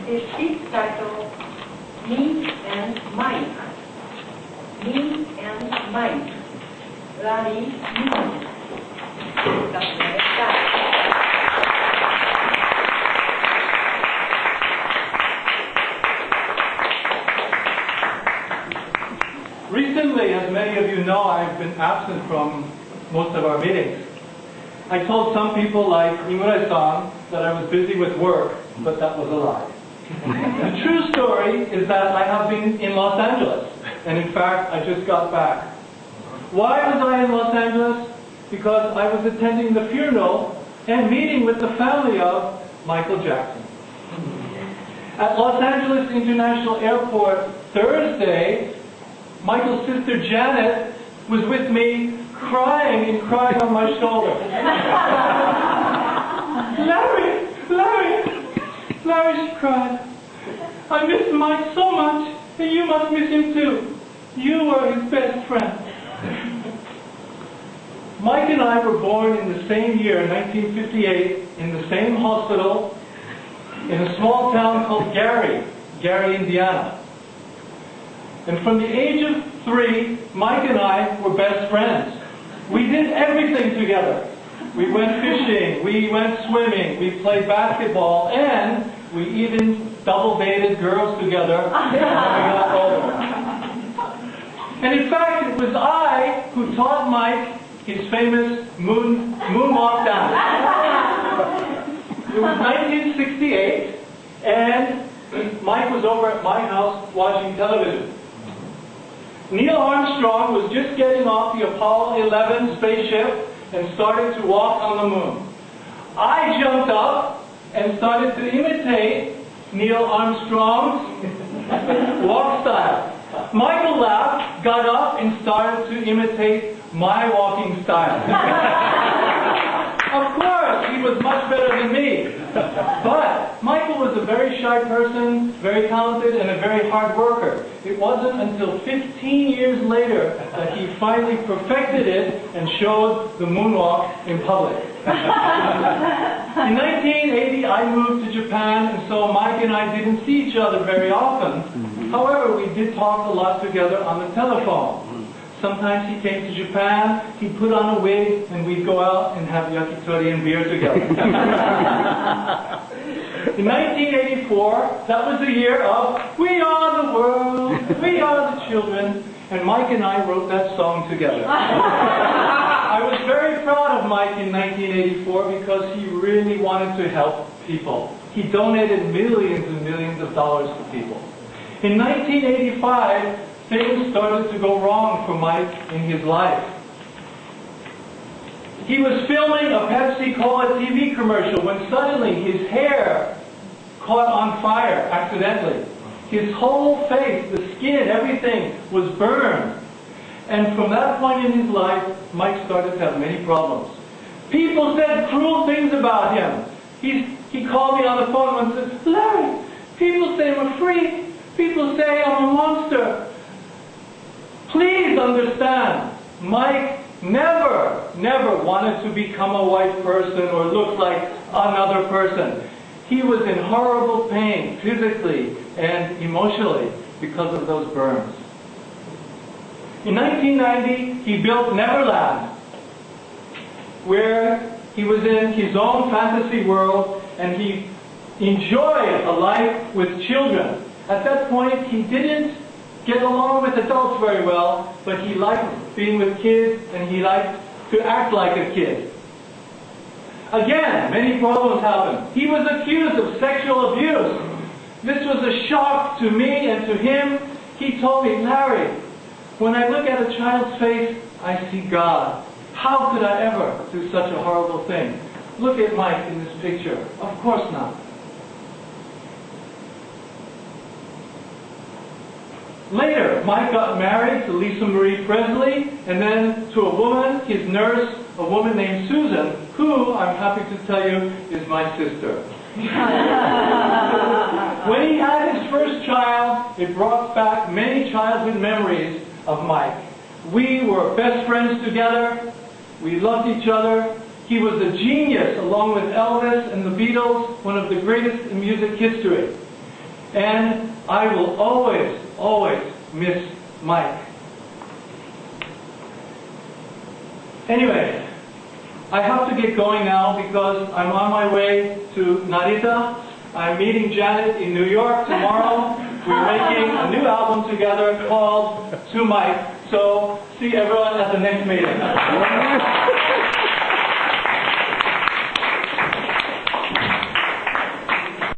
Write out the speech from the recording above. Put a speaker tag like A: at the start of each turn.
A: is his title, Me and Mike. Me and Mike. Larry Newman.
B: Recently, as many of you know, I've been absent from most of our meetings. I told some people like Imura-san that I was busy with work, but that was a lie. The true story is that I have been in Los Angeles, and in fact, I just got back. Why was I in Los Angeles? Because I was attending the funeral and meeting with the family of Michael Jackson. At Los Angeles International Airport Thursday, Michael's sister Janet was with me crying on my shoulder. Larry, she cried. I miss Mike so much, and you must miss him too. You were his best friend. Mike and I were born in the same year, 1958, in the same hospital, in a small town called Gary, Indiana. And from the age of 3, Mike and I were best friends. We did everything together. We went fishing, we went swimming, we played basketball, and we even double dated girls together when we got older. And in fact, it was I who taught Mike his famous moonwalk dance. It was 1968, and Mike was over at my house watching television. Neil Armstrong was just getting off the Apollo 11 spaceship and started to walk on the moon. I jumped up and started to imitate Neil Armstrong's walk style. Michael laughed, got up, and started to imitate my walking style. Of course, he was much better than me. But Michael was a very shy person, very talented, and a very hard worker. It wasn't until 15 years later that he finally perfected it and showed the moonwalk in public. In 1980, I moved to Japan, and so Mike and I didn't see each other very often. However, we did talk a lot together on the telephone. Sometimes he came to Japan, he'd put on a wig, and we'd go out and have yakitori and beer together. In 1984, that was the year of We Are the World, We Are the Children, and Mike and I wrote that song together. I was very proud of Mike in 1984 because he really wanted to help people. He donated millions and millions of dollars to people. In 1985, things started to go wrong for Mike in his life. He was filming a Pepsi Cola TV commercial when suddenly his hair caught on fire accidentally. His whole face, the skin, everything was burned. And from that point in his life, Mike started to have many problems. People said cruel things about him. He called me on the phone and said, Larry, people say I'm a freak. People say I'm a monster. Please understand, Mike never wanted to become a white person or look like another person. He was in horrible pain, physically and emotionally, because of those burns. In 1990, he built Neverland, where he was in his own fantasy world and he enjoyed a life with children. At that point, he didn't get along with adults very well, but he liked being with kids and he liked to act like a kid. Again, many problems happened. He was accused of sexual abuse. This was a shock to me and to him. He told me, Larry, when I look at a child's face, I see God. How could I ever do such a horrible thing? Look at Mike in this picture. Of course not. Later, Mike got married to Lisa Marie Presley, and then to a woman, his nurse, a woman named Susan, who, I'm happy to tell you, is my sister. When he had his first child, it brought back many childhood memories of Mike. We were best friends together. We loved each other. He was a genius, along with Elvis and the Beatles, one of the greatest in music history. And I will always, always miss Mike. Anyway, I have to get going now because I'm on my way to Narita. I'm meeting Janet in New York tomorrow. We're making a new album together called To Mike. So see everyone at the next meeting.